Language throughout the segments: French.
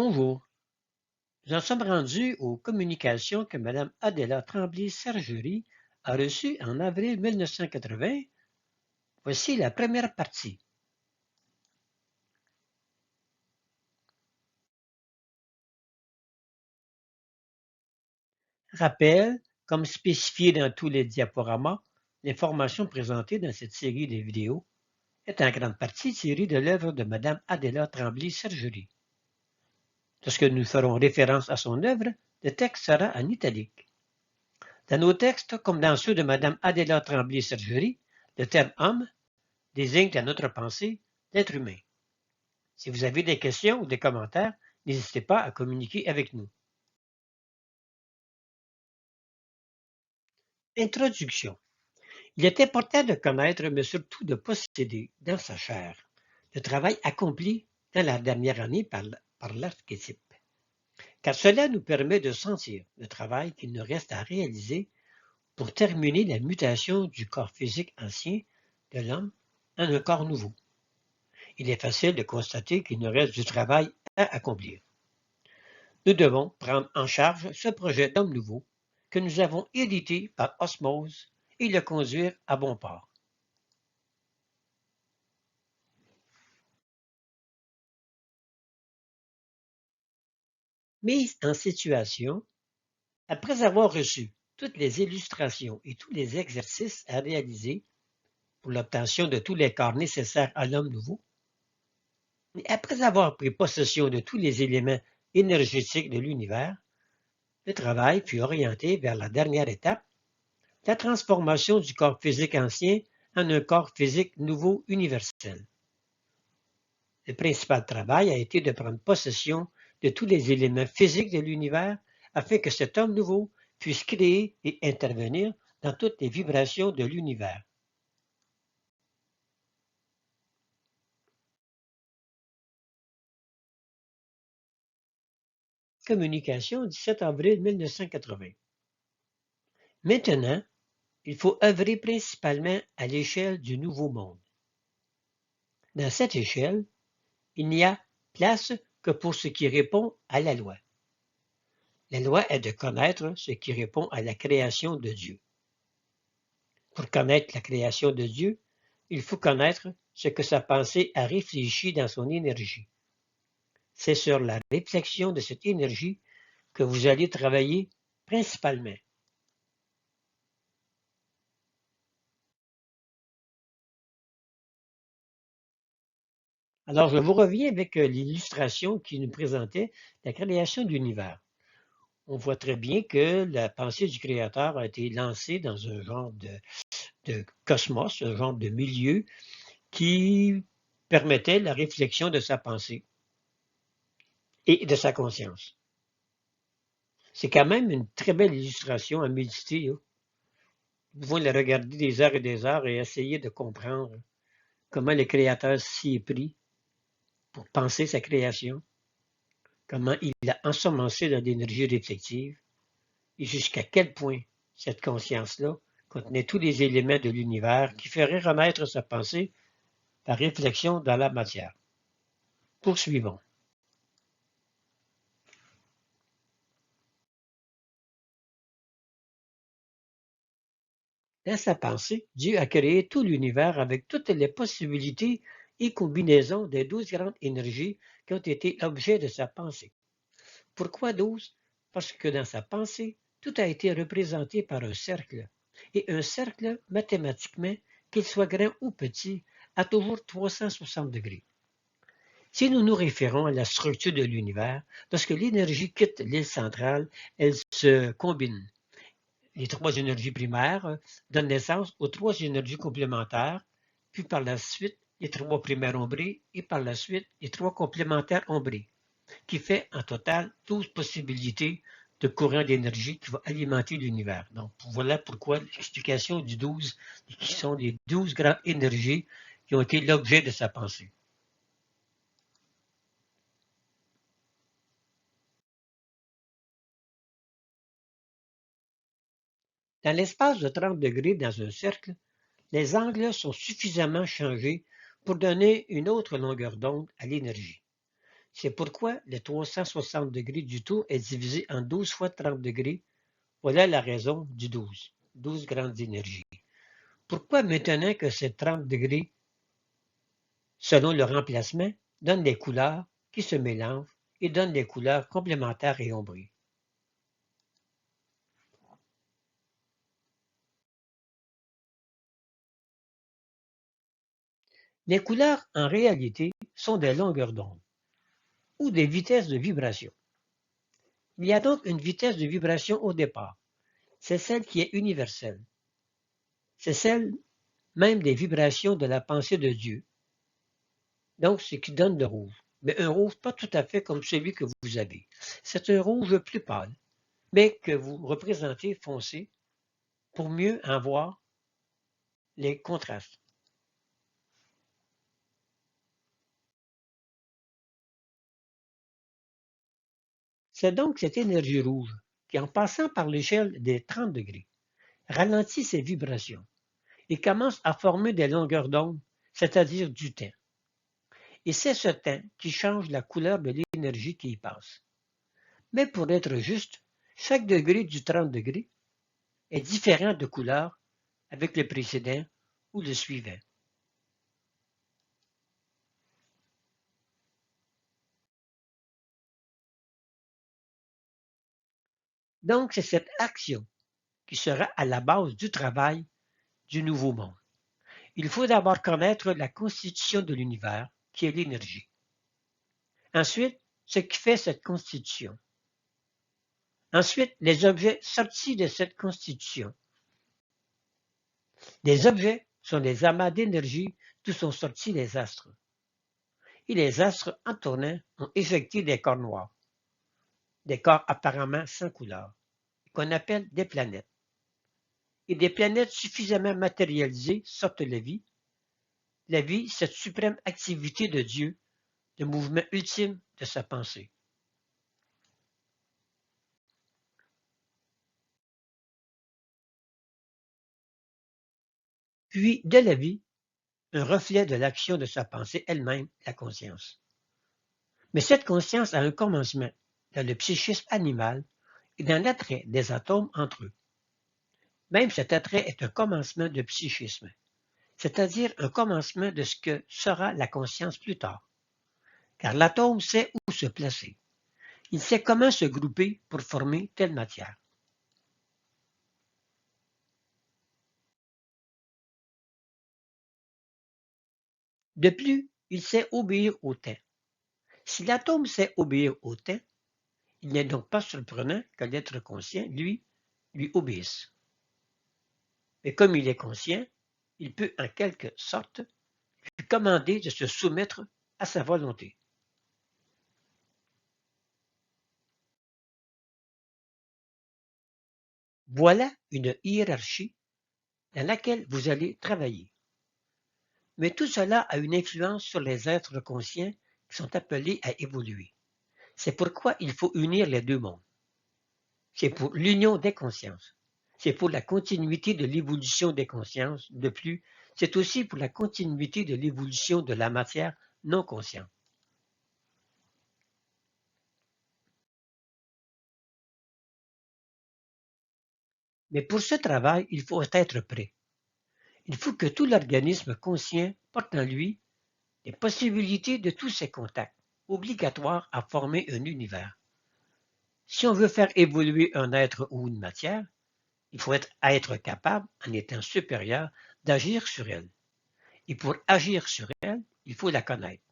Bonjour, nous en sommes rendus aux communications que Mme Adela Tremblay-Sergerie a reçues en avril 1980. Voici la première partie. Rappel, comme spécifié dans tous les diaporamas, l'information présentée dans cette série de vidéos est en grande partie tirée de l'œuvre de Mme Adela Tremblay-Sergerie. Lorsque nous ferons référence à son œuvre, le texte sera en italique. Dans nos textes, comme dans ceux de Mme Adela Tremblay-Sergerie, le terme homme désigne dans notre pensée l'être humain. Si vous avez des questions ou des commentaires, n'hésitez pas à communiquer avec nous. Introduction. Il est important de connaître, mais surtout de posséder dans sa chair le travail accompli dans la dernière année par l'archétype, car cela nous permet de sentir le travail qu'il nous reste à réaliser pour terminer la mutation du corps physique ancien de l'homme en un corps nouveau. Il est facile de constater qu'il nous reste du travail à accomplir. Nous devons prendre en charge ce projet d'homme nouveau que nous avons hérité par osmose et le conduire à bon port. Mise en situation, après avoir reçu toutes les illustrations et tous les exercices à réaliser pour l'obtention de tous les corps nécessaires à l'homme nouveau, et après avoir pris possession de tous les éléments énergétiques de l'univers, le travail fut orienté vers la dernière étape, la transformation du corps physique ancien en un corps physique nouveau universel. Le principal travail a été de prendre possession de tous les éléments physiques de l'univers afin que cet homme nouveau puisse créer et intervenir dans toutes les vibrations de l'univers. Communication 17 avril 1980. Maintenant, il faut œuvrer principalement à l'échelle du nouveau monde. Dans cette échelle, il n'y a place que pour ce qui répond à la loi. La loi est de connaître ce qui répond à la création de Dieu. Pour connaître la création de Dieu, il faut connaître ce que sa pensée a réfléchi dans son énergie. C'est sur la réflexion de cette énergie que vous allez travailler principalement. Alors, je vous reviens avec l'illustration qui nous présentait la création de l'univers. On voit très bien que la pensée du Créateur a été lancée dans un genre de cosmos, un genre de milieu qui permettait la réflexion de sa pensée et de sa conscience. C'est quand même une très belle illustration à méditer, là. Vous pouvez la regarder des heures et essayer de comprendre comment le Créateur s'y est pris pour penser sa création, comment il l'a ensemencé dans l'énergie réflexive et jusqu'à quel point cette conscience-là contenait tous les éléments de l'univers qui feraient renaître sa pensée par réflexion dans la matière. Poursuivons. Dans sa pensée, Dieu a créé tout l'univers avec toutes les possibilités et combinaisons des 12 grandes énergies qui ont été l'objet de sa pensée. Pourquoi 12? Parce que dans sa pensée, tout a été représenté par un cercle. Et un cercle, mathématiquement, qu'il soit grand ou petit, a toujours 360 degrés. Si nous nous référons à la structure de l'univers, lorsque l'énergie quitte l'île centrale, elle se combine. Les trois énergies primaires donnent naissance aux trois énergies complémentaires, puis par la suite les trois primaires ombrées et par la suite les trois complémentaires ombrées, qui fait en total 12 possibilités de courants d'énergie qui vont alimenter l'univers. Donc voilà pourquoi l'explication du 12, qui sont les 12 grandes énergies qui ont été l'objet de sa pensée. Dans l'espace de 30 degrés dans un cercle, les angles sont suffisamment changés pour donner une autre longueur d'onde à l'énergie. C'est pourquoi le 360 degrés du tour est divisé en 12 fois 30 degrés. Voilà la raison du 12. 12 grandes énergies. Pourquoi maintenant que ces 30 degrés, selon leur emplacement, donnent des couleurs qui se mélangent et donnent des couleurs complémentaires et ombrées? Les couleurs, en réalité, sont des longueurs d'onde ou des vitesses de vibration. Il y a donc une vitesse de vibration au départ. C'est celle qui est universelle. C'est celle même des vibrations de la pensée de Dieu. Donc, ce qui donne le rouge. Mais un rouge pas tout à fait comme celui que vous avez. C'est un rouge plus pâle, mais que vous représentez foncé pour mieux en voir les contrastes. C'est donc cette énergie rouge qui, en passant par l'échelle des 30 degrés, ralentit ses vibrations et commence à former des longueurs d'onde, c'est-à-dire du temps. Et c'est ce temps qui change la couleur de l'énergie qui y passe. Mais pour être juste, chaque degré du 30 degrés est différent de couleur avec le précédent ou le suivant. Donc, c'est cette action qui sera à la base du travail du nouveau monde. Il faut d'abord connaître la constitution de l'univers, qui est l'énergie. Ensuite, ce qui fait cette constitution. Ensuite, les objets sortis de cette constitution. Les objets sont des amas d'énergie d'où sont sortis les astres. Et les astres, en tournant, ont éjecté des corps noirs, des corps apparemment sans couleur, qu'on appelle des planètes. Et des planètes suffisamment matérialisées sortent la vie, cette suprême activité de Dieu, le mouvement ultime de sa pensée. Puis, de la vie, un reflet de l'action de sa pensée elle-même, la conscience. Mais cette conscience a un commencement dans le psychisme animal et dans l'attrait des atomes entre eux. Même cet attrait est un commencement de psychisme, c'est-à-dire un commencement de ce que sera la conscience plus tard. Car l'atome sait où se placer. Il sait comment se grouper pour former telle matière. De plus, il sait obéir au temps. Si l'atome sait obéir au temps, il n'est donc pas surprenant que l'être conscient, lui obéisse. Mais comme il est conscient, il peut en quelque sorte lui commander de se soumettre à sa volonté. Voilà une hiérarchie dans laquelle vous allez travailler. Mais tout cela a une influence sur les êtres conscients qui sont appelés à évoluer. C'est pourquoi il faut unir les deux mondes. C'est pour l'union des consciences. C'est pour la continuité de l'évolution des consciences. De plus, c'est aussi pour la continuité de l'évolution de la matière non consciente. Mais pour ce travail, il faut être prêt. Il faut que tout l'organisme conscient porte en lui les possibilités de tous ces contacts, obligatoires à former un univers. Si on veut faire évoluer un être ou une matière, il faut être capable, en étant supérieur, d'agir sur elle. Et pour agir sur elle, il faut la connaître.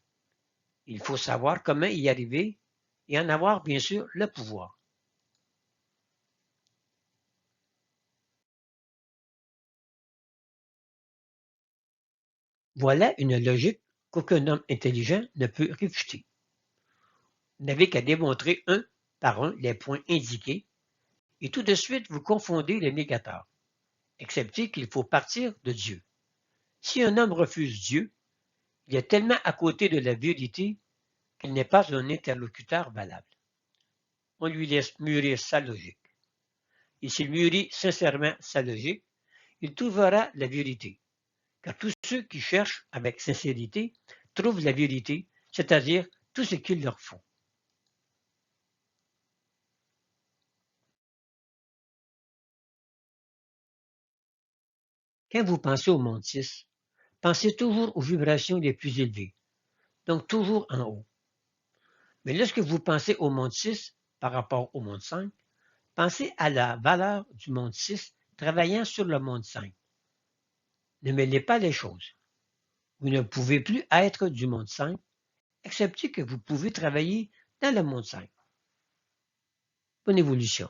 Il faut savoir comment y arriver et en avoir bien sûr le pouvoir. Voilà une logique qu'aucun homme intelligent ne peut réfuter. Vous n'avez qu'à démontrer un par un les points indiqués et tout de suite vous confondez les négateurs, excepté qu'il faut partir de Dieu. Si un homme refuse Dieu, il est tellement à côté de la vérité qu'il n'est pas un interlocuteur valable. On lui laisse mûrir sa logique. Et s'il mûrit sincèrement sa logique, il trouvera la vérité. Car tous ceux qui cherchent avec sincérité trouvent la vérité, c'est-à-dire tout ce qu'il leur faut. Quand vous pensez au monde 6, pensez toujours aux vibrations les plus élevées, donc toujours en haut. Mais lorsque vous pensez au monde 6 par rapport au monde 5, pensez à la valeur du monde 6 travaillant sur le monde 5. Ne mêlez pas les choses. Vous ne pouvez plus être du monde 5, excepté que vous pouvez travailler dans le monde 5. Bonne évolution.